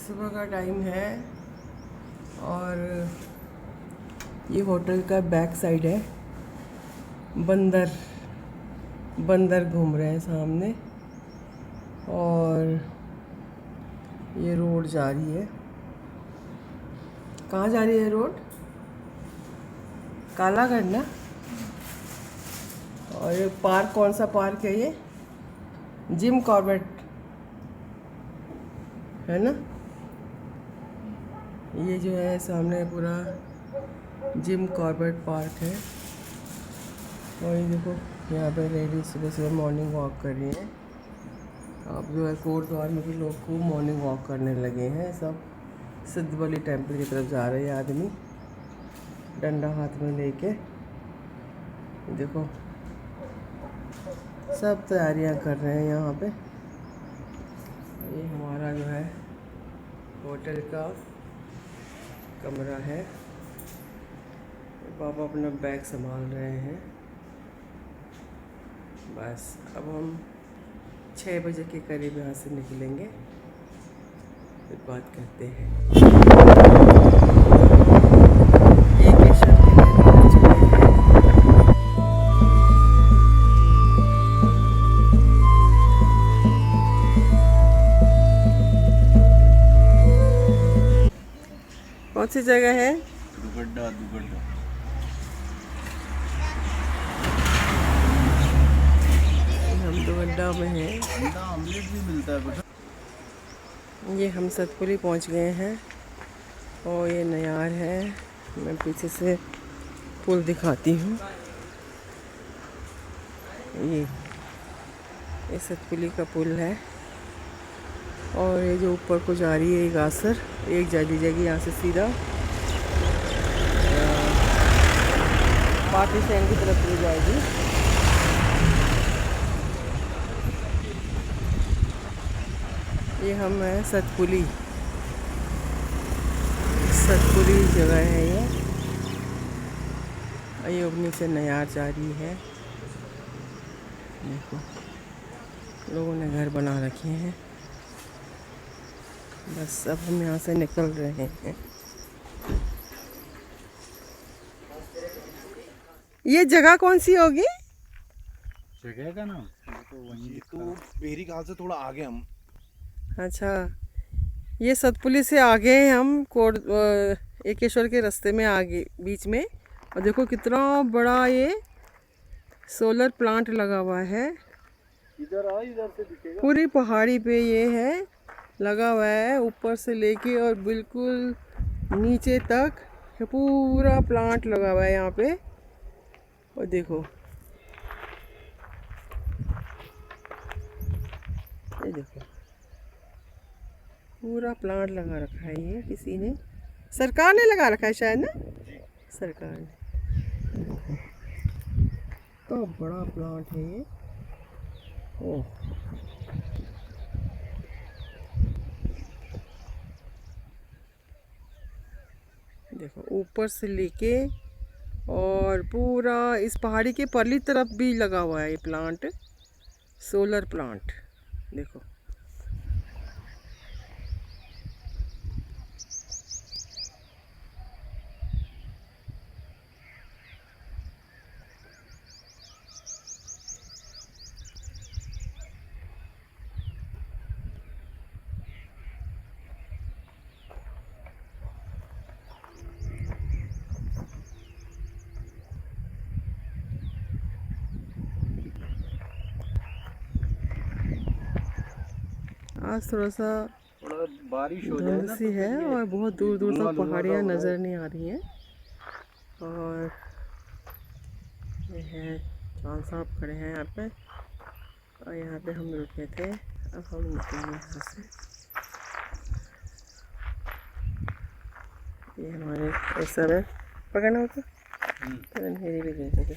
सुबह का टाइम है और ये होटल का बैक साइड है। बंदर घूम रहे हैं सामने और ये रोड जा रही है। कहाँ जा रही है रोड? कालागढ़ ना। और ये पार्क कौन सा पार्क है? ये जिम कॉर्बेट है ना। ये जो है सामने पूरा जिम कॉर्बेट पार्क है। और ये देखो यहाँ पे लेडीज सुबह सुबह मॉर्निंग वॉक कर रही हैं। अब जो है कोटद्वार में भी लोग खूब मॉर्निंग वॉक करने लगे हैं। सब सिद्धबली टेम्पल की तरफ जा रहे हैं आदमी डंडा हाथ में लेके। देखो सब तैयारियां कर रहे हैं यहाँ पे। ये हमारा जो है होटल का कमरा है। पापा अपना बैग संभाल रहे हैं। बस अब हम 6 बजे के करीब यहाँ से निकलेंगे, फिर बात करते हैं। कौन सी जगह है? दुगड्डा। हम दुगड्डा में हैं। अंडा ऑमलेट भी मिलता है बेटा। ये हम सतपुली पहुंच गए हैं और ये नयार है। मैं पीछे से पुल दिखाती हूँ। ये सतपुली का पुल है और ये जो ऊपर को जा रही है एक आसर, एक जाली जाएगी यहाँ से सीधा पाकिस्तान की तरफ ले जाएगी। ये हम है सतपुली जगह है ये। अयोगनी से नयार जा रही है। देखो लोगों ने घर बना रखे हैं। बस अब हम यहाँ से निकल रहे हैं। ये जगह कौन सी होगी? जगह का नाम तो बेरी खाल से थोड़ा आगे हम। अच्छा, ये सतपुली से आगे हैं हम एकेश्वर के रास्ते में आगे बीच में। और देखो कितना बड़ा ये सोलर प्लांट लगा हुआ है। इधर से दिखेगा। पूरी पहाड़ी पे ये है लगा हुआ है, ऊपर से लेके और बिल्कुल नीचे तक पूरा प्लांट लगा हुआ है यहाँ पे। और देखो ये देखो पूरा प्लांट लगा रखा है। ये किसी ने, सरकार ने लगा रखा है शायद ना, सरकार ने। तो बड़ा प्लांट है ये। ओह देखो ऊपर से लेके और पूरा इस पहाड़ी के परली तरफ भी लगा हुआ है ये प्लांट, सोलर प्लांट। देखो आज थोड़ा सा बारिश हो जाए धुंध ना सी है और बहुत दूर दूर तक पहाड़ियाँ नज़र नहीं आ रही हैं। और ये है चांद साहब खड़े हैं यहाँ पे और यहाँ पे हम रुके थे। अब हम निकलेंगे यहाँ से। ये हमारे ऐसा है पकड़ना होता तो अंधेरी भी दे सके।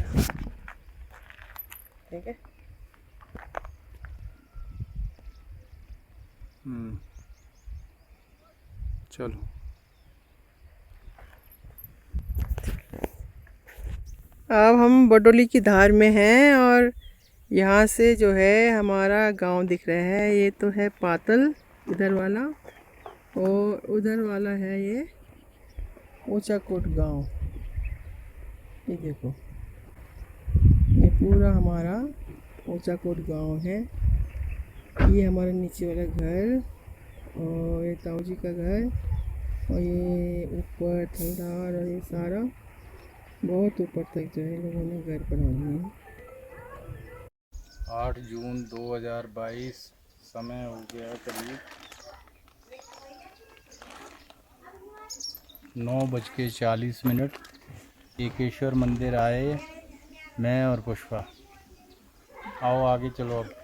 ठीक है। चलो अब हम बडोली की धार में हैं और यहाँ से जो है हमारा गांव दिख रहा है। ये तो है पातल इधर वाला और उधर वाला है ये ऊंचाकोट गांव। ये देखो, ये पूरा हमारा ऊंचाकोट गांव है। ये हमारा नीचे वाला घर और ये ताऊ जी का घर और ये ऊपर ठंडार और ये सारा बहुत ऊपर तक जो है लोगों ने घर बना लिए हैं। 8 जून 2022 समय हो गया करीब 9:40। एकेश्वर मंदिर आए मैं और पुष्पा। आओ आगे चलो अब।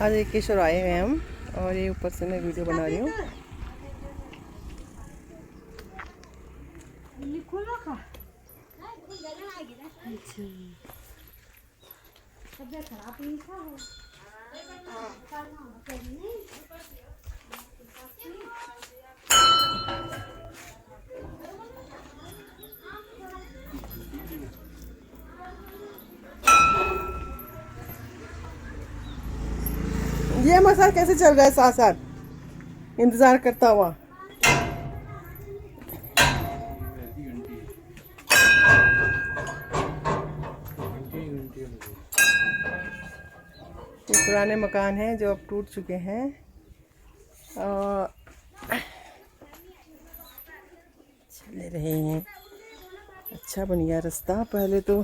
आज एकेश्वर आए हैं हम और ये ऊपर से मैं वीडियो बना रही हूँ। ये मसाला कैसे चल रहा है साथ साथ इंतजार करता हुआ। ये पुराने मकान हैं जो अब टूट चुके हैं और चले रहे हैं। अच्छा बन गया रास्ता, पहले तो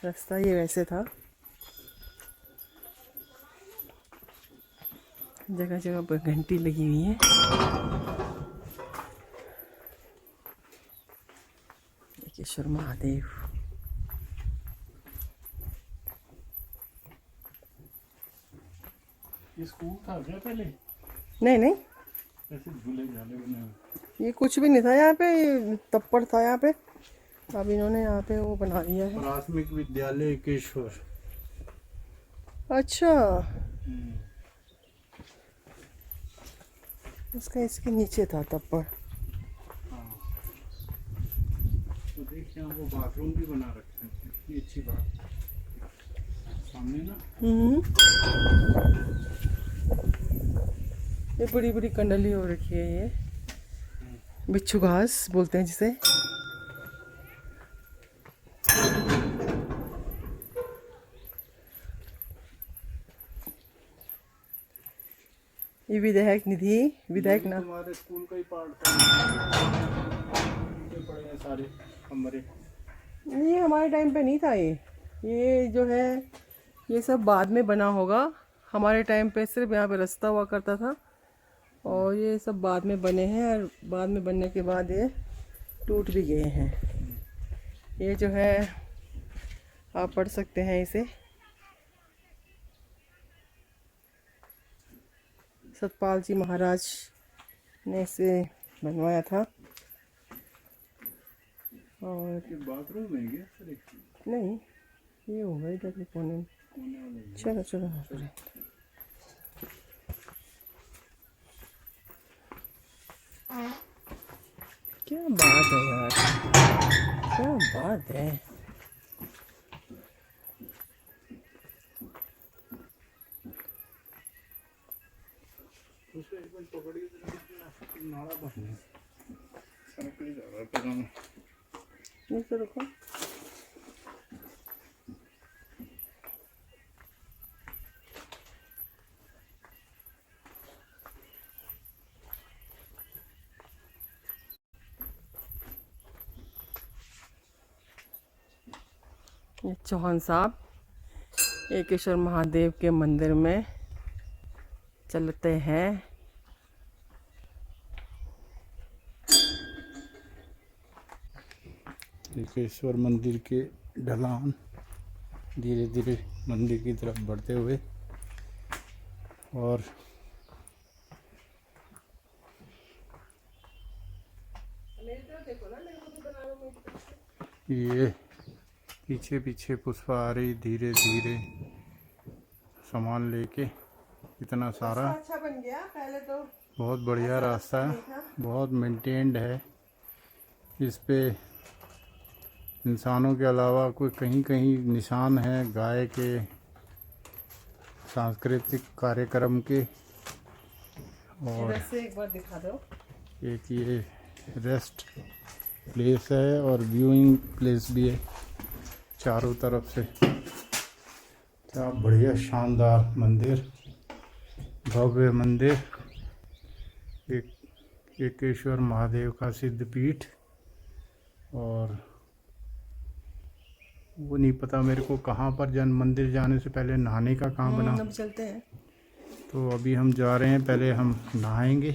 रास्ता ये वैसे था, जगह जगह पर घंटी लगी हुई है। एकेश्वर महादेव। ये स्कूल था क्या पहले? नहीं नहीं, ऐसे झूले झाले बने हुए। ये कुछ भी नहीं था यहाँ पे, ये तप्पड़ था यहाँ पे। अब इन्होंने यहाँ पे वो बना दिया है। प्राथमिक विद्यालय एकेश्वर। अच्छा, उसका इसके नीचे था तप्पड़। हाँ। तो देखिए यहाँ वो बाथरूम भी बना रखे हैं, कितनी अच्छी बात। सामने ना ये बड़ी बड़ी कंडली हो रखी है, ये बिच्छू घास बोलते हैं जिसे। ये विधायक निधि, विधायक ना, तुम्हारे स्कूल का ही पार्ट था। पड़े हैं सारे कमरे। ये हमारे टाइम पे नहीं था। ये जो है ये सब बाद में बना होगा। हमारे टाइम पे सिर्फ यहाँ पे रास्ता हुआ करता था और ये सब बाद में बने हैं और बाद में बनने के बाद ये टूट भी गए हैं। ये जो है आप पढ़ सकते हैं इसे, सतपाल जी महाराज ने इसे बनवाया था। और ये बाथरूम है क्या सर? नहीं, ये होगा इधर के कोने में। चलो चलो चलो। क्या बात है यार, क्या बात है। उसको एक बार पकड़िए तो नाड़ा बसने सड़क पे जा रहा है पता नहीं। नीचे रखो। ये चौहान साहब एकेश्वर महादेव के मंदिर में चलते हैं। एकेश्वर मंदिर के ढलान धीरे धीरे मंदिर की तरफ बढ़ते हुए और देखो ना, मेरे को भी बना लो मेरी तरफ से। ये पीछे पीछे पुष्पा आ रही धीरे धीरे सामान लेके। इतना सारा अच्छा बन गया, पहले तो बहुत बढ़िया रास्ता है, बहुत मेंटेन्ड है। इस पे इंसानों के अलावा कोई कहीं कहीं निशान है गाय के सांस्कृतिक कार्यक्रम के। और इधर से एक बार दिखा दो। एक ये रेस्ट प्लेस है और व्यूइंग प्लेस भी है चारों तरफ से। क्या बढ़िया शानदार मंदिर, भव्य मंदिर, एकेश्वर महादेव का सिद्ध पीठ। और वो नहीं पता मेरे को कहाँ पर मंदिर जाने से पहले नहाने का कहाँ बना। अब चलते हैं। तो अभी हम जा रहे हैं, पहले हम नहाएंगे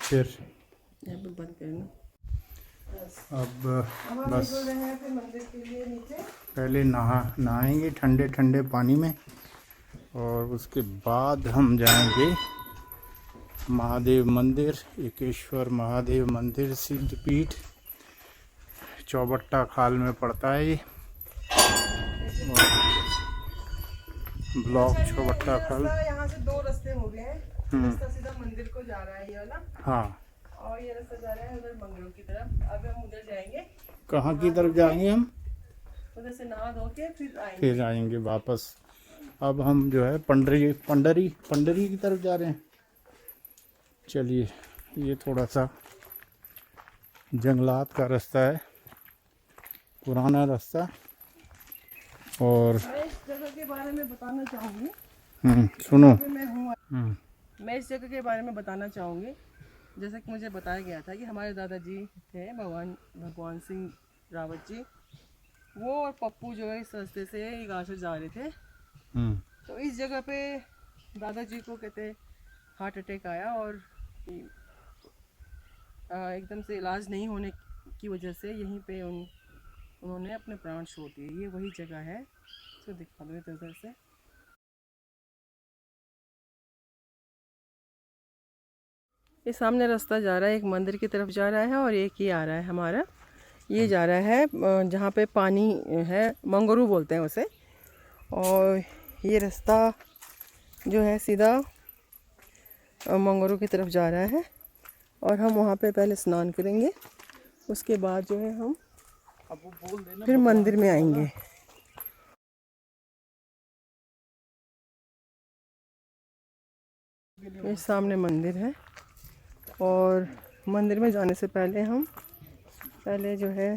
फिर यहाँ पे बंद करना। अब हम बस निकल रहे हैं फिर मंदिर के लिए नीचे। पहले नहाएंगे ठंडे ठंडे पानी में और उसके बाद हम जाएंगे महादेव मंदिर, एकेश्वर महादेव मंदिर सिद्ध पीठ। चौबट्टा खाल में पड़ता है ये, ब्लॉक चौबट्टा खाल। यहाँ से दो रास्ते हो गए हैं। रास्ता सीधा मंदिर को जा रहा है ये वाला, हाँ, और ये रास्ता जा रहा है उधर मंगरू की तरफ। अब हम उधर जाएंगे। कहाँ की तरफ जाएंगे हम? उधर से नहा धो के फिर आएंगे वापस। अब हम जो है पंडरी की तरफ जा रहे हैं। चलिए, ये थोड़ा सा जंगलात का रास्ता है, पुराना रास्ता। और मैं इस जगह के बारे में बताना चाहूँगी। सुनो, मैं इस जगह के बारे में बताना चाहूँगी। जैसा कि मुझे बताया गया था कि हमारे दादाजी थे भगवान सिंह रावत जी, वो और पप्पू जो है इस रास्ते से गाँव जा रहे थे। तो इस जगह पे दादाजी को कहते हार्ट अटैक आया और एकदम से इलाज नहीं होने की वजह से यहीं पे उन्होंने अपने प्राण छोड़ दिए। ये वही जगह है, तो दिखा दो इधर से। ये सामने रास्ता जा रहा है, एक मंदिर की तरफ जा रहा है और एक ये आ रहा है हमारा। ये जा रहा है जहाँ पे पानी है, मंगरू बोलते हैं उसे। और ये रास्ता जो है सीधा मंगरू की तरफ जा रहा है और हम वहाँ पे पहले स्नान करेंगे। उसके बाद जो है हम फिर मंदिर में आएंगे। ये सामने मंदिर है और मंदिर में जाने से पहले हम जो है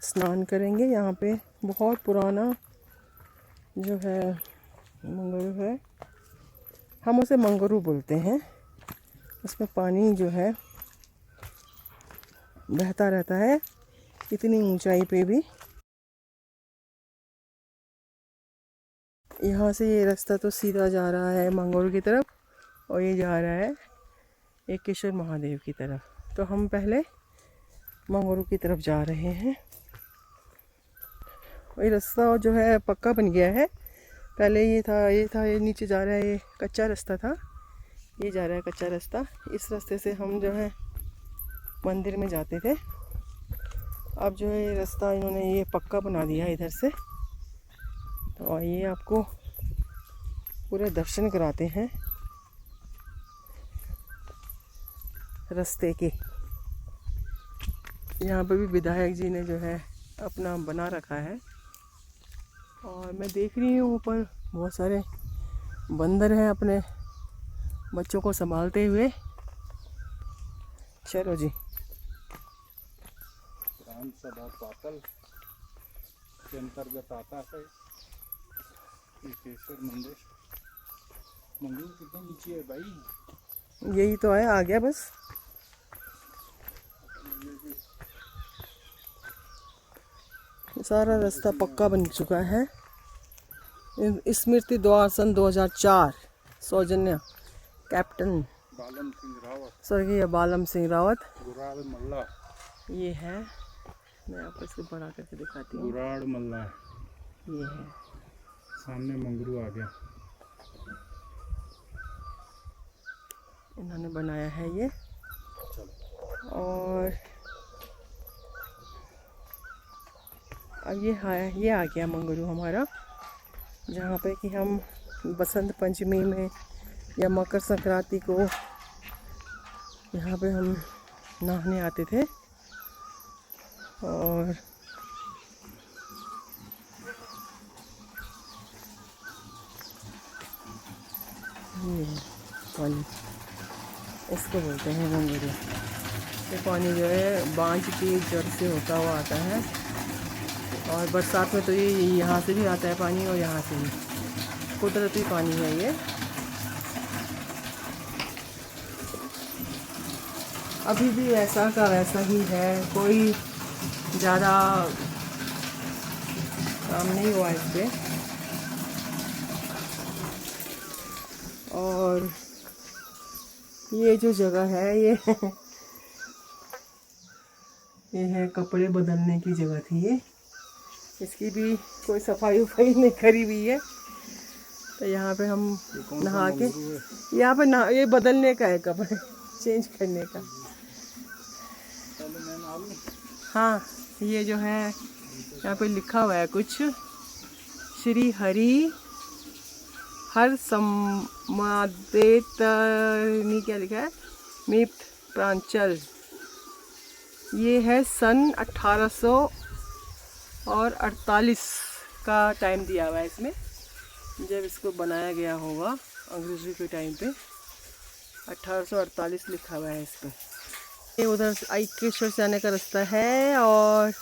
स्नान करेंगे। यहाँ पे बहुत पुराना जो है मंगरू है, हम उसे मंगरू बोलते हैं। उसमें पानी जो है बहता रहता है इतनी ऊंचाई पे भी। यहाँ से ये रास्ता तो सीधा जा रहा है मंगरू की तरफ और ये जा रहा है एकेश्वर महादेव की तरफ। तो हम पहले मंगरू की तरफ जा रहे हैं। ये रास्ता जो है पक्का बन गया है। पहले ये नीचे जा रहा है, ये कच्चा रास्ता था, ये जा रहा है कच्चा रास्ता। इस रास्ते से हम जो है मंदिर में जाते थे। अब जो है ये रास्ता इन्होंने ये पक्का बना दिया है इधर से। तो आइए आपको पूरे दर्शन कराते हैं रास्ते के। यहाँ पे भी विधायक जी ने जो है अपना बना रखा है और मैं देख रही हूँ ऊपर बहुत सारे बंदर हैं अपने बच्चों को संभालते हुए। चलो जी, विधानसभा पातल के अंतर्गत आता है एकेश्वर मंदिर। मंदिर कितने नीचे है भाई? यही तो है, आ गया बस। सारा रास्ता पक्का बन चुका है। स्मृति द्वार सन 2004, सौजन्य कैप्टन बालम सिंह रावत, स्वर्गीय बालम सिंह रावत। गुराड़ मल्ला, ये है, मैं आपको इसको बड़ा करके दिखाती हूँ। गुराड़ मल्ला ये है, सामने मंगरू आ गया। इन्होंने बनाया है ये। और अब ये आ गया मंगरू हमारा, जहाँ पे कि हम बसंत पंचमी में या मकर संक्रांति को यहाँ पे हम नहाने आते थे। और ये पानी, इसको बोलते हैं मंगरू। ये पानी जो है बांझ की जड़ से होता हुआ आता है, और बरसात में तो ये यहाँ से भी आता है पानी और यहाँ से भी, कुदरती पानी है ये। अभी भी ऐसा का वैसा ही है, कोई ज़्यादा काम नहीं हुआ इस पे। और ये जो जगह है ये है कपड़े बदलने की जगह थी ये। इसकी भी कोई सफाई वफाई नहीं करी हुई है, तो यहाँ पे हम नहा के यहाँ पे नहा, ये बदलने का है, कपड़े चेंज करने का। हाँ, ये जो है यहाँ पे लिखा हुआ है कुछ, श्री हर समादेतरनी, क्या लिखा है, मीप प्रांचल। ये है सन 1848 का टाइम दिया हुआ है इसमें, जब इसको बनाया गया होगा अंग्रेज़ी के टाइम पे। 1848 लिखा हुआ है इस पर। ये उधर आइकेश्वर से आने का रास्ता है, और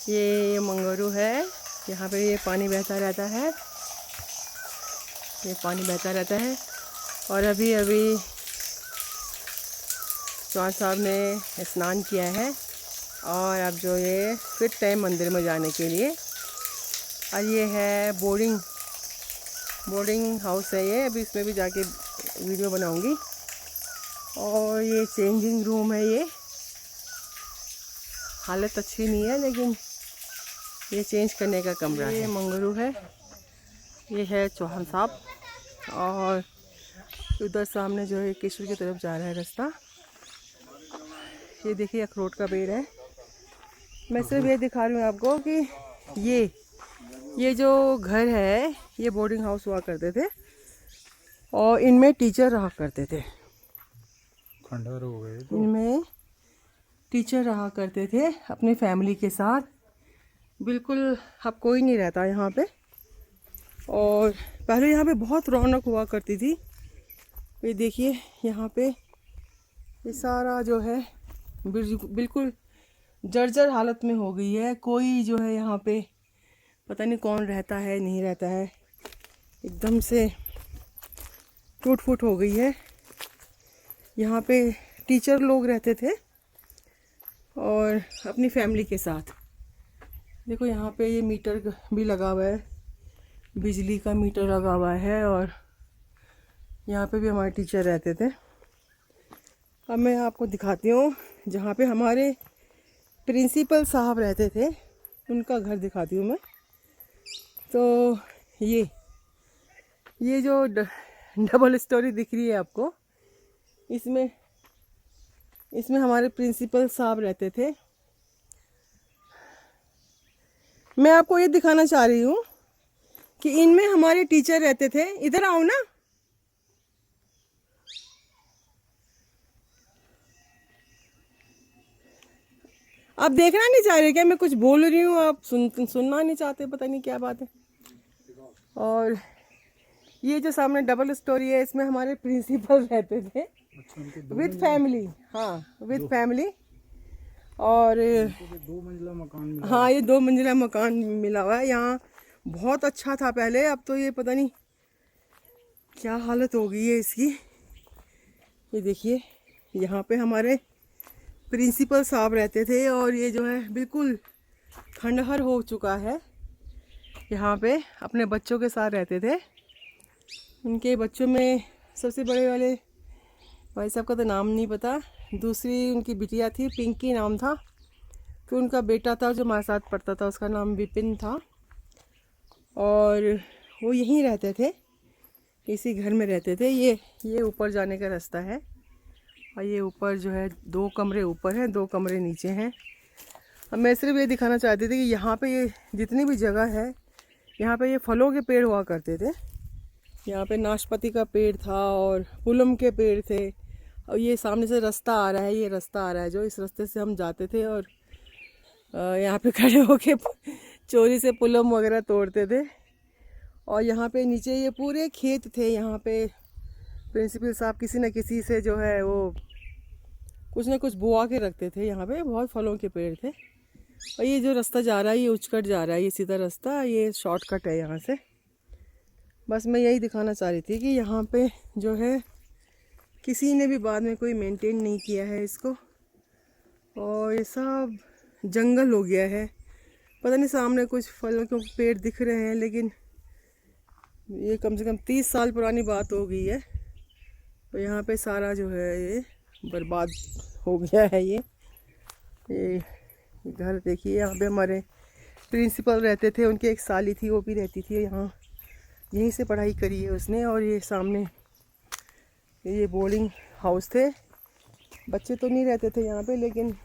ये मंगरू है। यहाँ पे ये पानी बहता रहता है, ये पानी बहता रहता है। और अभी चौहान साहब ने स्नान किया है, और अब जो ये फिर टाइम मंदिर में जाने के लिए। और ये है बोर्डिंग हाउस है ये, अभी इसमें भी जाके वीडियो बनाऊंगी। और ये चेंजिंग रूम है, ये हालत अच्छी नहीं है लेकिन ये चेंज करने का कमरा है। ये मंगरू है, ये है चौहान साहब। और उधर सामने जो है केशवर की तरफ जा रहा है रास्ता। ये देखिए अखरोट का पेड़ है। मैं सिर्फ ये दिखा रही हूँ आपको कि ये जो घर है ये बोर्डिंग हाउस हुआ करते थे, और इनमें टीचर रहा करते थे। खंडहर हो गए तो। इनमें टीचर रहा करते थे अपनी फैमिली के साथ। बिल्कुल अब कोई नहीं रहता यहाँ पे। और पहले यहाँ पे बहुत रौनक हुआ करती थी। ये देखिए यहाँ पे ये सारा जो है बिल्कुल जर्जर हालत में हो गई है। कोई जो है यहाँ पे पता नहीं कौन रहता है, नहीं रहता है, एकदम से टूट फूट हो गई है। यहाँ पे टीचर लोग रहते थे और अपनी फैमिली के साथ। देखो यहाँ पे ये मीटर भी लगा हुआ है, बिजली का मीटर लगा हुआ है, और यहाँ पे भी हमारे टीचर रहते थे। अब मैं आपको दिखाती हूँ जहाँ पे हमारे प्रिंसिपल साहब रहते थे, उनका घर दिखाती हूँ मैं। तो ये जो डबल स्टोरी दिख रही है आपको, इसमें हमारे प्रिंसिपल साहब रहते थे। मैं आपको ये दिखाना चाह रही हूँ कि इनमें हमारे टीचर रहते थे। इधर आओ ना। आप देखना नहीं चाह रहे क्या? मैं कुछ बोल रही हूँ, आप सुनना नहीं चाहते, पता नहीं क्या बात है। और ये जो सामने डबल स्टोरी है, इसमें हमारे प्रिंसिपल रहते थे विद फैमिली। हाँ, विद फैमिली। और 2 मंजिला मकान मिला। हाँ, ये 2 मंजिला मकान मिला हुआ है। यहाँ बहुत अच्छा था पहले, अब तो ये पता नहीं क्या हालत हो गई है इसकी। ये देखिए यहाँ पे हमारे प्रिंसिपल साहब रहते थे, और ये जो है बिल्कुल खंडहर हो चुका है। यहाँ पे अपने बच्चों के साथ रहते थे। उनके बच्चों में सबसे बड़े वाले भाई साहब का तो नाम नहीं पता, दूसरी उनकी बिटिया थी, पिंकी नाम था। फिर उनका बेटा था जो हमारे साथ पढ़ता था, उसका नाम विपिन था। और वो यहीं रहते थे, इसी घर में रहते थे। ये ऊपर जाने का रास्ता है, और ये ऊपर जो है 2 कमरे ऊपर हैं, 2 कमरे नीचे हैं। अब मैं सिर्फ ये दिखाना चाहती थी कि यहाँ पे ये जितनी भी जगह है, यहाँ पे ये फलों के पेड़ हुआ करते थे। यहाँ पे नाशपाती का पेड़ था और पुलम के पेड़ थे। और ये सामने से रास्ता आ रहा है, ये रास्ता आ रहा है जो इस रास्ते से हम जाते थे और यहाँ पे खड़े होके चोरी से पुलम वगैरह तोड़ते थे। और यहाँ पे नीचे ये पूरे खेत थे। यहाँ पे प्रिंसिपल साहब किसी न किसी से जो है वो कुछ ना कुछ बुआ के रखते थे। यहाँ पे बहुत फलों के पेड़ थे। और ये जो रास्ता जा रहा है ये उचकट जा रहा है, ये सीधा रास्ता, ये शॉर्टकट है यहाँ से। बस मैं यही दिखाना चाह रही थी कि यहाँ पे जो है किसी ने भी बाद में कोई मेंटेन नहीं किया है इसको, और ये सब जंगल हो गया है। पता नहीं सामने कुछ फलों के पेड़ दिख रहे हैं, लेकिन ये कम से कम 30 साल पुरानी बात हो गई है। तो यहाँ पे सारा जो है ये बर्बाद हो गया है। ये घर देखिए, यहाँ पे हमारे प्रिंसिपल रहते थे, उनकी एक साली थी, वो भी रहती थी यहाँ, यहीं से पढ़ाई करी है उसने। और ये सामने ये बोर्डिंग हाउस थे। बच्चे तो नहीं रहते थे यहाँ पे, लेकिन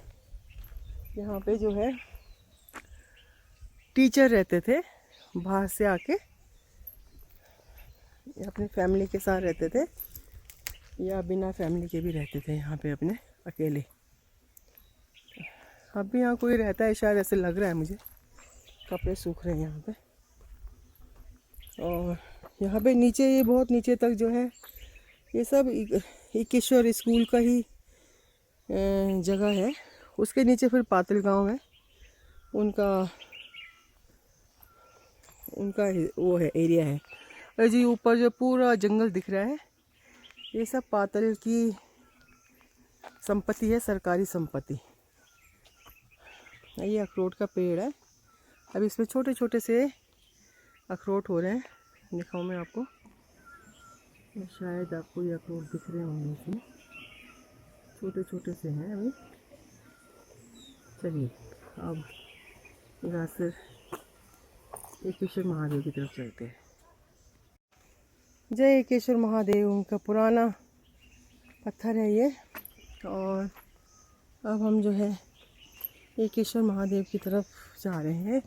यहाँ पे जो है टीचर रहते थे बाहर से आके, अपनी फैमिली के साथ रहते थे या बिना फैमिली के भी रहते थे यहाँ पे अपने अकेले। अब भी यहाँ कोई रहता है शायद, ऐसे लग रहा है मुझे। कपड़े सूख रहे हैं यहाँ पे। और यहाँ पे नीचे, ये बहुत नीचे तक जो है ये सब एकेश्वर स्कूल का ही जगह है। उसके नीचे फिर पातल गांव है, उनका वो है, एरिया है। और जी ऊपर जो पूरा जंगल दिख रहा है ये सब पातल की संपत्ति है, सरकारी संपत्ति। ये अखरोट का पेड़ है। अब इसमें छोटे छोटे से अखरोट हो रहे हैं। दिखाऊं मैं आपको, शायद आपको ये अखरोट दिख रहे होंगे, इसमें छोटे छोटे से हैं अभी। चलिए अब यहाँ से एकेश्वर महादेव की तरफ चलते हैं। जय एकेश्वर महादेव, उनका पुराना पत्थर है ये। और अब हम जो है एकेश्वर महादेव की तरफ जा रहे हैं।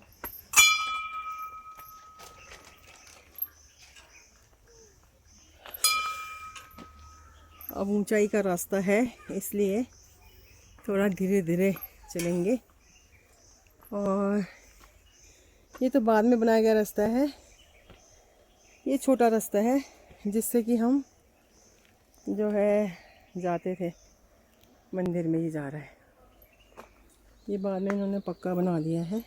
अब ऊंचाई का रास्ता है, इसलिए थोड़ा धीरे धीरे चलेंगे। और ये तो बाद में बनाया गया रास्ता है, ये छोटा रास्ता है जिससे कि हम जो है जाते थे मंदिर में। ये जा रहा है, ये बाद में इन्होंने पक्का बना दिया है।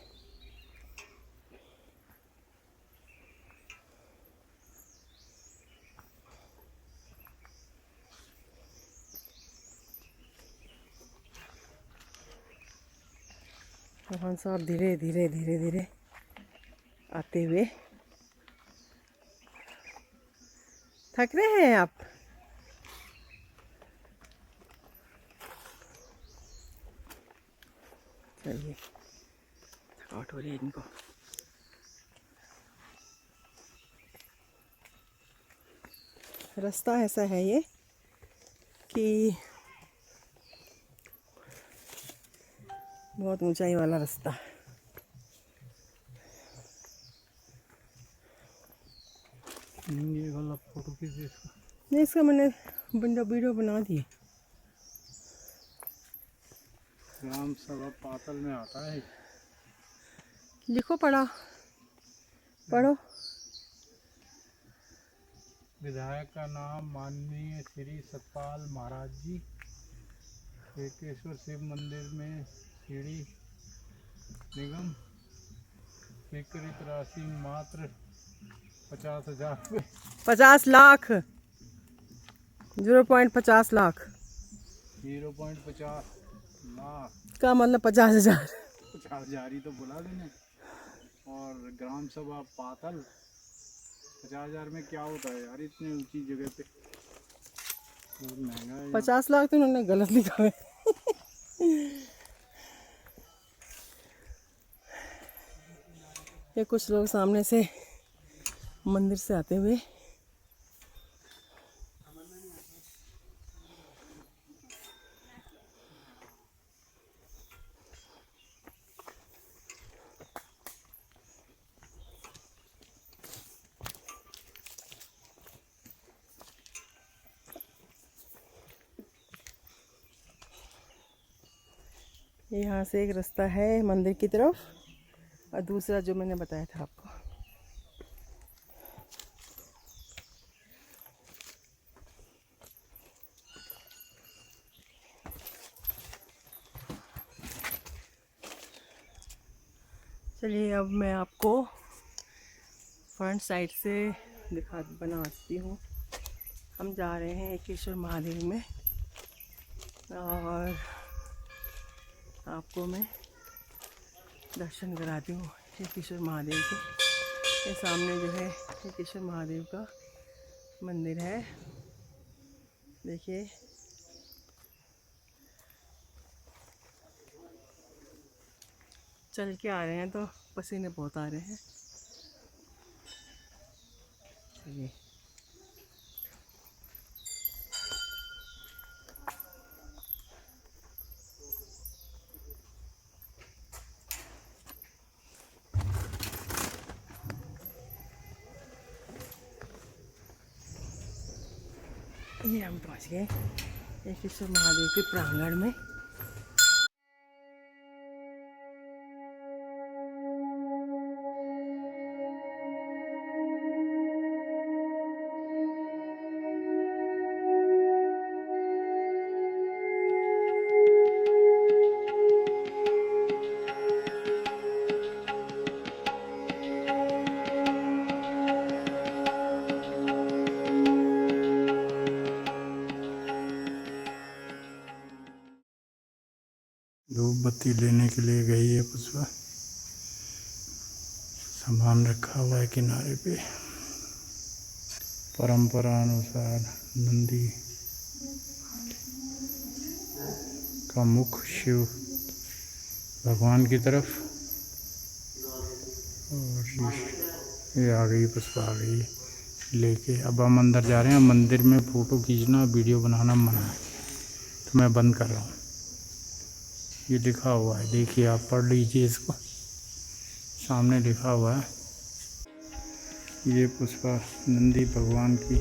रोहन साहब धीरे धीरे धीरे धीरे आते हुए। थक रहे हैं आप? चलिए, थकावट हो रही है इनको। रास्ता ऐसा है ये कि बहुत ऊंचाई वाला रास्ता। ये वाला फोटो खींचे इसका। नहीं, इसका मैंने वीडियो बना दिए। ग्राम सभा पातल में आता है। लिखो, पढ़ो। विधायक का नाम माननीय श्री सतपाल महाराज जी। एकेश्वर शिव मंदिर में सीढ़ी निगम। स्वीकृत राशि मात्र 50,000 रुपये। 50 लाख, 0.50 लाख 0.50 लाख का मतलब 50,000। 50,000 ही तो बोला मैंने। और ग्राम सभा पातल 50,000 में क्या होता है यार, इतनी ऊंची जगह पे बहुत महंगा है। 50 लाख तो उन्होंने गलत लिखा है। ये कुछ लोग सामने से मंदिर से आते हुए। यहाँ से एक रास्ता है मंदिर की तरफ और दूसरा जो मैंने बताया था आपको। चलिए अब मैं आपको फ्रंट साइड से बनाती हूँ। हम जा रहे हैं एकेश्वर महादेव में और आपको मैं दर्शन कराती हूँ एकेश्वर महादेव के। ये सामने जो है एकेश्वर महादेव का मंदिर है, देखिए। चल के आ रहे हैं तो पसीने बहुत आ रहे हैं। चलिए ये हम पहुँच गए एकेश्वर महादेव के प्रांगण में। धूप बत्ती लेने के लिए गई है पुष्पा। सामान रखा हुआ है किनारे पे। परंपरा अनुसार नंदी का मुख शिव भगवान की तरफ, और ये आ गई पुष्पा, आ गई लेके। अब हम अंदर जा रहे हैं। मंदिर में फ़ोटो खींचना वीडियो बनाना मना है, तो मैं बंद कर रहा हूँ। ये लिखा हुआ है, देखिए आप पढ़ लीजिए इसको, सामने लिखा हुआ है। ये पुष्पा नंदी भगवान की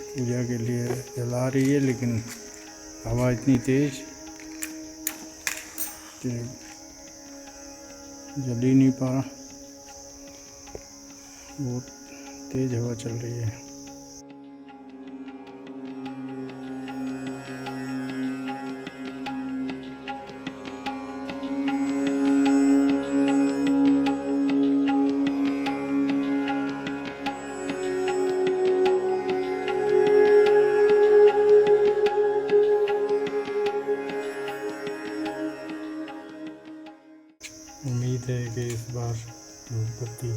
पूजा के लिए जला रही है, लेकिन हवा इतनी तेज कि जल ही नहीं पा रहा। बहुत तेज हवा चल रही है। उम्मीद है कि इस बार धूप बत्ती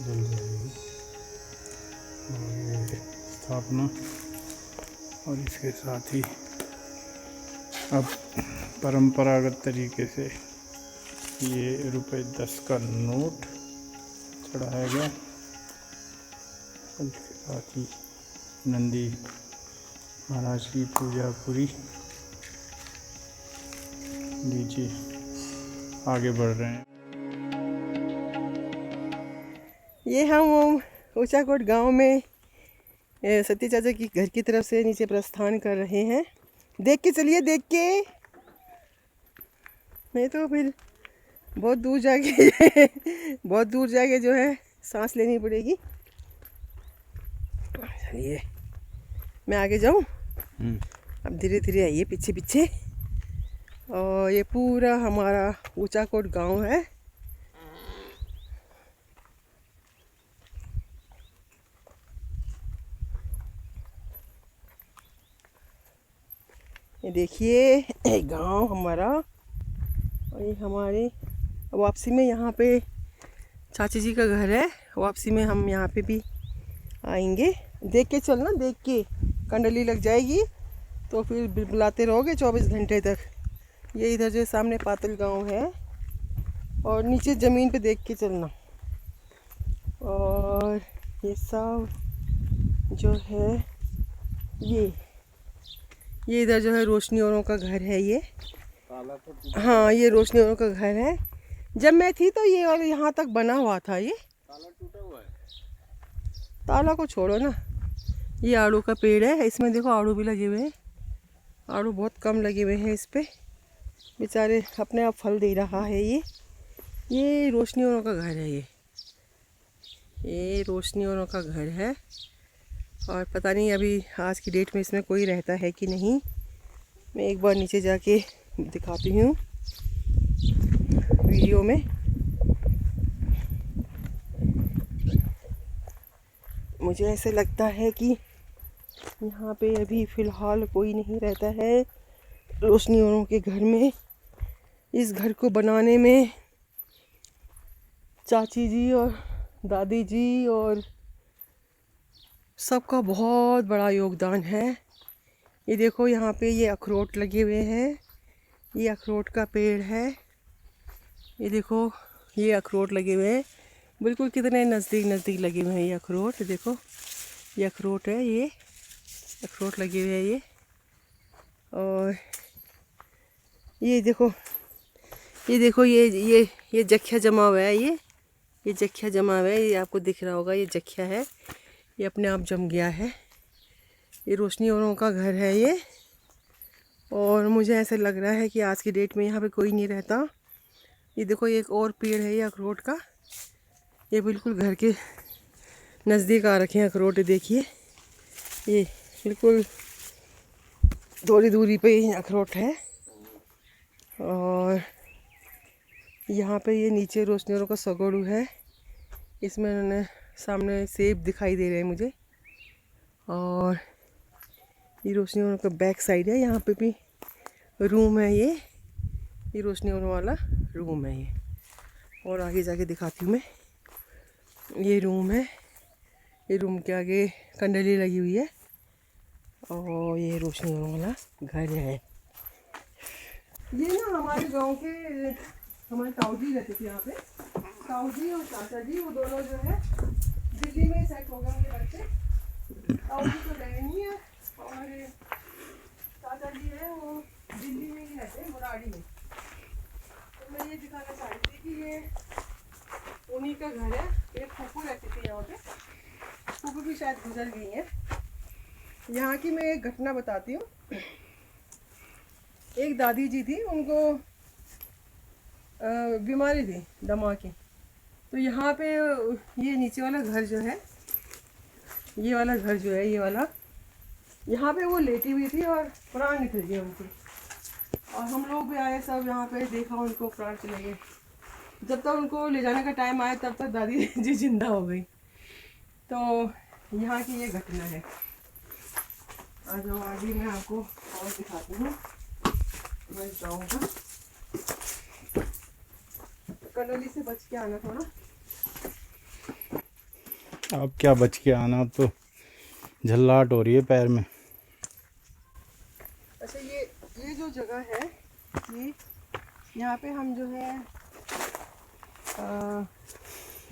जल जाएगी। और ये स्थापना, और इसके साथ ही अब परंपरागत तरीके से ये ₹10 का नोट चढ़ाया गया। इसके साथ ही नंदी महाराज की पूजा पूरी। लीजिए आगे बढ़ रहे हैं। ये हम ऊंचाकोट गांव में सती चाचा की घर की तरफ से नीचे प्रस्थान कर रहे हैं। देख के चलिए, देख के, नहीं तो फिर बहुत दूर जाके जो है सांस लेनी पड़ेगी। चलिए मैं आगे जाऊं, अब धीरे धीरे आइए पीछे पीछे। और ये पूरा हमारा ऊंचाकोट गांव है। ये देखिए गांव हमारा। और ये हमारे वापसी में यहाँ पे चाची जी का घर है। वापसी में हम यहाँ पे भी आएंगे। देख के चलना, देख के, कंडली लग जाएगी तो फिर बुलाते रहोगे 24 घंटे तक। ये इधर जो सामने पातल गांव है, और नीचे ज़मीन पे देख के चलना। और ये सब जो है ये इधर जो है रोशनी औरों का घर है। ये हाँ, ये रोशनी औरों का घर है। जब मैं थी तो ये वाला यहाँ तक बना हुआ था। ये ताला टूटा हुआ है। ताला को छोड़ो ना, ये आड़ू का पेड़ है, इसमें देखो आड़ू भी लगे हुए हैं। आड़ू बहुत कम लगे हुए हैं इस पे, बेचारे अपने आप फल दे रहा है। ये रोशनी औरों का घर है। ये रोशनी औरों का घर है और पता नहीं अभी आज की डेट में इसमें कोई रहता है कि नहीं। मैं एक बार नीचे जाके दिखाती हूँ वीडियो में। मुझे ऐसे लगता है कि यहाँ पे अभी फ़िलहाल कोई नहीं रहता है रोशनी औरों के घर में। इस घर को बनाने में चाची जी और दादी जी और सबका बहुत बड़ा योगदान है। ये देखो यहाँ पे ये अखरोट लगे हुए हैं, ये अखरोट का पेड़ है। ये देखो ये अखरोट लगे हुए हैं, बिल्कुल कितने नज़दीक नज़दीक लगे हुए हैं ये अखरोट। देखो ये अखरोट है, ये अखरोट लगे हुए हैं ये। और ये देखो ये जख्या जमा हुआ है। ये जख्या जमा हुआ है, ये आपको दिख रहा होगा, ये जख्या है, ये अपने आप जम गया है। ये रोशनी औरों का घर है ये। और मुझे ऐसे लग रहा है कि आज की डेट में यहाँ पे कोई नहीं रहता। ये देखो ये एक और पेड़ है ये अखरोट का, ये बिल्कुल घर के नज़दीक आ रखे हैं अखरोट। देखिए ये बिल्कुल थोड़ी दूरी पे ही अखरोट है। और यहाँ पे ये नीचे रोशनी औरों का सगोड़ू है, इसमें उन्होंने सामने सेब दिखाई दे रहे हैं मुझे। और ये रोशनी औरों का बैक साइड है, यहाँ पे भी रूम है ये रोशनी औरों वाला रूम है ये। और आगे जाके दिखाती हूँ मैं, ये रूम है, ये रूम के आगे कंडली लगी हुई है और ये रोशनी औरों वाला घर है। ये ना हमारे गांव के हमारे ताऊ जी रहते थे यहाँ पे। ताऊ जी और चाचा जी वो दोनों जो है दिल्ली में सेट हो गए उनके बच्चे। ताऊ जी तो रहे नहीं है और चाचा जी है वो दिल्ली में ही रहते हैं, मुरारी में। तो मैं ये दिखाना चाह रही थी कि ये उन्हीं का घर है। एक फूफू रहती थी यहाँ पे, फूफू भी शायद गुजर गई है। यहाँ की मैं एक घटना बताती हूँ। एक दादी जी थी, उनको बीमारी थी दमा की। तो यहाँ पे ये नीचे वाला घर जो है, ये वाला घर जो है, ये वाला, यहाँ पे वो लेटी हुई थी और प्राण निकल गए उनके। और हम लोग भी आए सब यहाँ पे, देखा उनको, प्राण चले गए। जब तक उनको ले जाने का टाइम आया तब तक दादी जी जिंदा हो गई। तो यहाँ की ये घटना है। आज आगे मैं आपको और दिखाती हूँ मैं जाऊँगा। कंडोली से बच के आना थोड़ा। अब क्या बच के आना, अब तो झल्लाहट हो रही है पैर में। अच्छा ये जो जगह है, ये यहाँ पे हम जो है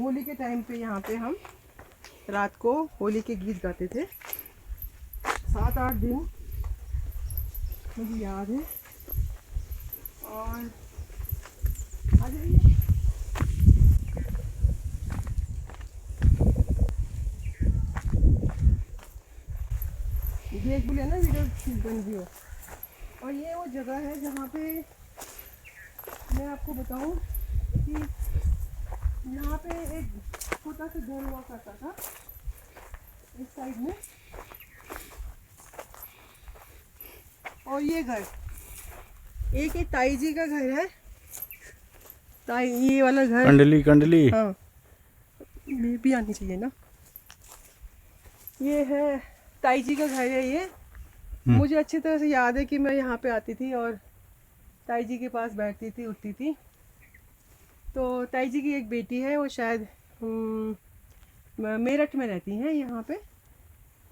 होली के टाइम पे यहाँ पे हम रात को होली के गीत गाते थे। 7-8 दिन मुझे याद है। और आ जाइए। देख भी लेना वीडियो बन गई हो। और ये वो जगह है जहाँ पे मैं आपको बताऊं कि यहाँ पे एक छोटा सा घर हुआ करता था इस साइड में। और ये घर एक ताई जी का घर है, ताई, ये वाला घर कंडली हाँ ये भी आनी चाहिए ना। ये है ताई जी का घर है ये। मुझे अच्छी तरह से याद है कि मैं यहाँ पे आती थी और ताई जी के पास बैठती थी, उठती थी। तो ताई जी की एक बेटी है, वो शायद मेरठ में रहती हैं यहाँ पे।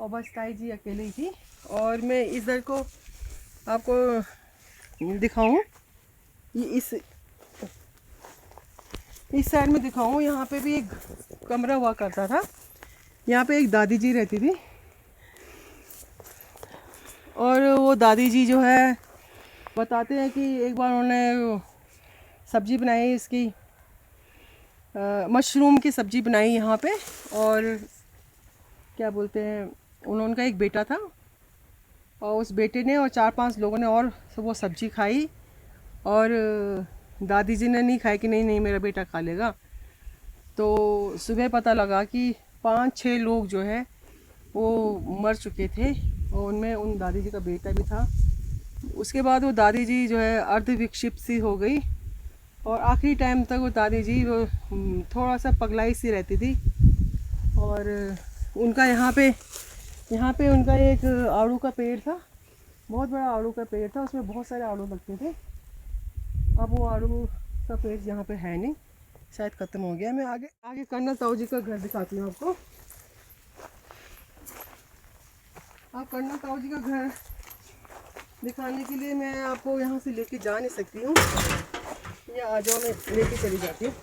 और बस ताई जी अकेले ही थी। और मैं इधर को आपको दिखाऊं, ये इस साइड में दिखाऊं, यहाँ पे भी एक कमरा हुआ करता था। यहाँ पे एक दादी जी रहती थी और वो दादी जी जो है बताते हैं कि एक बार उन्होंने सब्ज़ी बनाई, इसकी मशरूम की सब्ज़ी बनाई यहाँ पे। और क्या बोलते हैं, उनका एक बेटा था और उस बेटे ने और 4-5 लोगों ने और वो सब्जी खाई, और दादी जी ने नहीं खाई कि नहीं नहीं मेरा बेटा खा लेगा। तो सुबह पता लगा कि 5-6 लोग जो है वो मर चुके थे, और उनमें उन दादी जी का बेटा भी था। उसके बाद वो दादी जी जो है अर्ध विक्षिप्त सी हो गई, और आखिरी टाइम तक वो दादी जी वो थोड़ा सा पगलाई सी रहती थी। और उनका यहाँ पे उनका एक आड़ू का पेड़ था, बहुत बड़ा आड़ू का पेड़ था, उसमें बहुत सारे आड़ू लगते थे। अब वो आड़ू का पेड़ यहाँ पे है नहीं, शायद ख़त्म हो गया। मैं आगे आगे कर्नल ताऊ जी का घर दिखाती हूँ आपको। अब कर्नल ताऊ जी का घर दिखाने के लिए मैं आपको यहाँ से लेके जा नहीं सकती हूँ, या आ जाओ, मैं लेके चली जाती हूँ।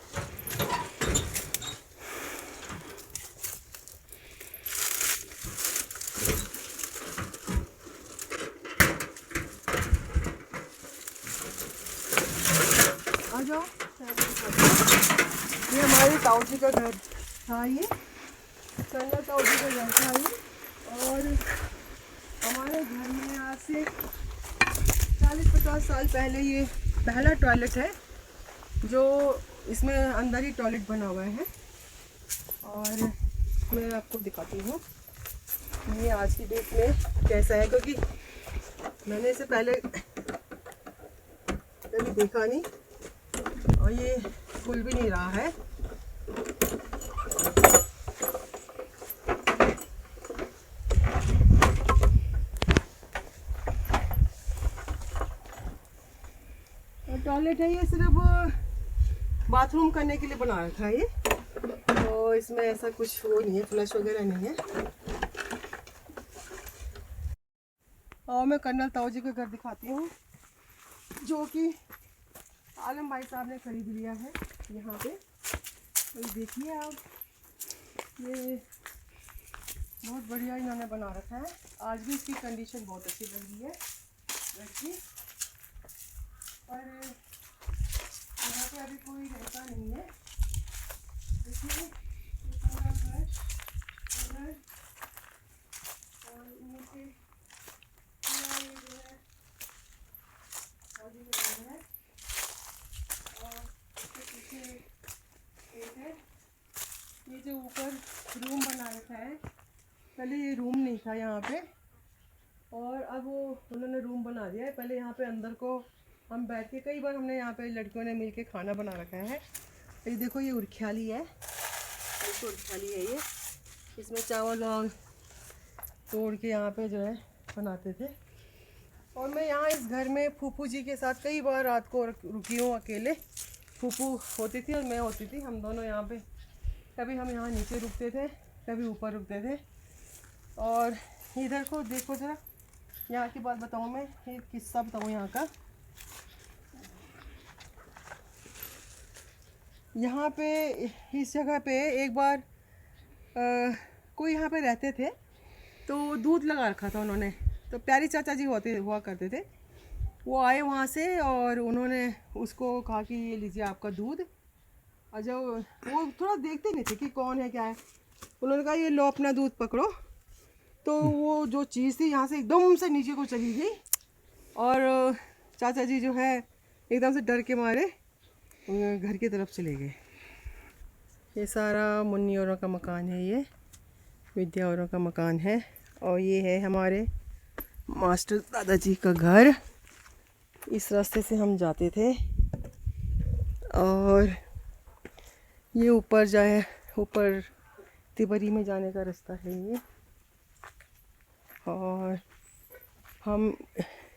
आ जाओ, ये हमारे ताऊ जी का घर था, ये कर्नल ताऊ जी का घर था ये। और हमारे घर में आज से 40-50 साल पहले ये पहला टॉयलेट है, जो इसमें अंदर ही टॉयलेट बना हुआ है। और मैं आपको दिखाती हूँ ये आज की डेट में कैसा है, क्योंकि मैंने इसे पहले कभी देखा नहीं, और ये खुल भी नहीं रहा है। टॉयलेट है ये, सिर्फ बाथरूम करने के लिए बना रखा है ये, तो इसमें ऐसा कुछ वो नहीं है, फ्लश वगैरह नहीं है। और मैं कर्नल ताऊ जी का घर दिखाती हूँ, जो कि आलम भाई साहब ने खरीद लिया है यहाँ पे। तो देखिए आप, ये बहुत बढ़िया इन्होंने बना रखा है। आज भी इसकी कंडीशन बहुत अच्छी लग रही है लड़की। और यहाँ पे अभी कोई रहता नहीं है। देखिए ये पूरा घर उधर, और नीचे पूरा ये जो है शादी का घर है, और उसके पीछे एक है। ये जो ऊपर रूम बना रखा है, पहले ये रूम नहीं था यहाँ पे, और अब वो उन्होंने रूम बना दिया है। पहले यहाँ पे अंदर को हम बैठ के, कई बार हमने यहाँ पे लड़कियों ने मिलके खाना बना रखा है। ये देखो ये उरख्याली है, उरख्याली है ये, इसमें चावल और तोड़ के यहाँ पे जो है बनाते थे। और मैं यहाँ इस घर में फूफू जी के साथ कई बार रात को रुकी हूँ अकेले। फूफू होती थी और मैं होती थी, हम दोनों यहाँ पे, कभी हम यहाँ नीचे रुकते थे, कभी ऊपर रुकते थे। और इधर को देखो ज़रा, यहाँ की बात बताऊँ मैं, एक किस्सा बताऊँ यहाँ का। यहाँ पे इस जगह पे एक बार कोई यहाँ पे रहते थे, तो दूध लगा रखा था उन्होंने। तो प्यारी चाचा जी हुआ करते थे, वो आए वहाँ से और उन्होंने उसको कहा कि ये लीजिए आपका दूध। और जब वो थोड़ा देखते नहीं थे कि कौन है क्या है, उन्होंने कहा ये लो अपना दूध पकड़ो। तो वो जो चीज़ थी यहाँ से एकदम से नीचे को चली गई, और चाचा जी जो है एकदम से डर के मारे घर की तरफ चले गए। ये सारा मुन्नी औरों का मकान है, ये विद्या औरों का मकान है। और ये है हमारे मास्टर दादाजी का घर। इस रास्ते से हम जाते थे, और ये ऊपर जाए, ऊपर तिबरी में जाने का रास्ता है ये। और हम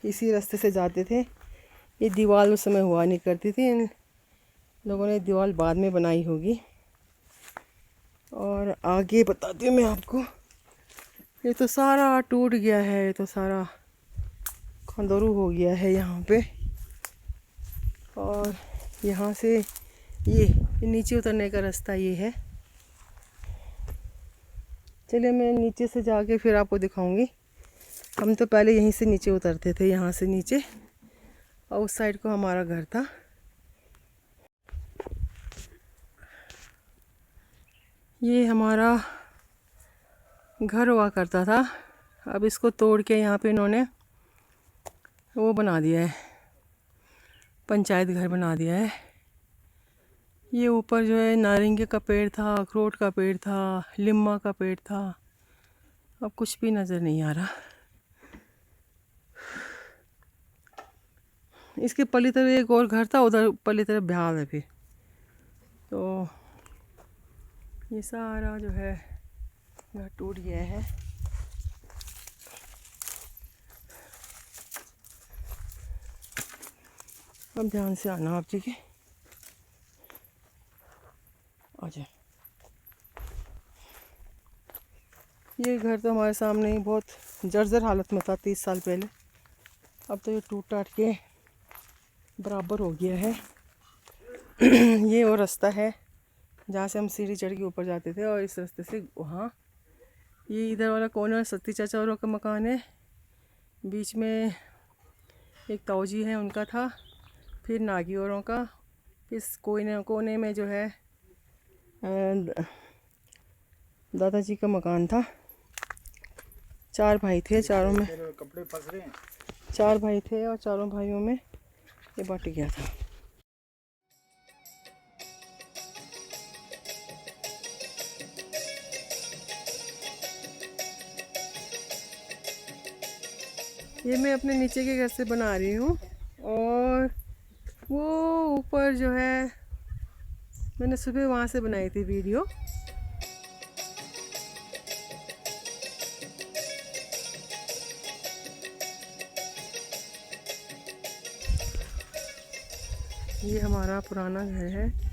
इसी रास्ते से जाते थे। ये दीवार उस समय हुआ नहीं करती थी, इन लोगों ने दीवार बाद में बनाई होगी। और आगे बताती हूँ मैं आपको, ये तो सारा टूट गया है, ये तो सारा खंडरू हो गया है यहाँ पे। और यहाँ से ये नीचे उतरने का रास्ता ये है। चलिए मैं नीचे से जाके फिर आपको दिखाऊंगी। हम तो पहले यहीं से नीचे उतरते थे, यहाँ से नीचे, और उस साइड को हमारा घर था। ये हमारा घर हुआ करता था अब इसको तोड़ के यहाँ पे इन्होंने वो बना दिया है, पंचायत घर बना दिया है। ये ऊपर जो है नारंगी का पेड़ था, अखरोट का पेड़ था, लिम्मा का पेड़ था, अब कुछ भी नज़र नहीं आ रहा। इसके पल्ली तरफ एक और घर था, उधर पल्ली तरफ बिहार है फिर। तो ये सारा जो है घर टूट गया है। अब ध्यान से आना आप जी के, आ जाए। ये घर तो हमारे सामने ही बहुत जर्जर हालत में था 30 साल पहले। अब तो ये टूट टाट के बराबर हो गया है। ये वो रास्ता है जहाँ से हम सीढ़ी चढ़ के ऊपर जाते थे, और इस रास्ते से वहाँ, ये इधर वाला कॉर्नर सती चाचा औरों का मकान है, बीच में एक ताऊजी है उनका था, फिर नागी औरों का, इस कोने में जो है दादाजी का मकान था। 4 भाई थे, चारों में कपड़े फंस रहे हैं। 4 भाई थे और चारों भाइयों में ये बट गया था। ये मैं अपने नीचे के घर से बना रही हूँ, और वो ऊपर जो है मैंने सुबह वहाँ से बनाई थी वीडियो। ये हमारा पुराना घर है।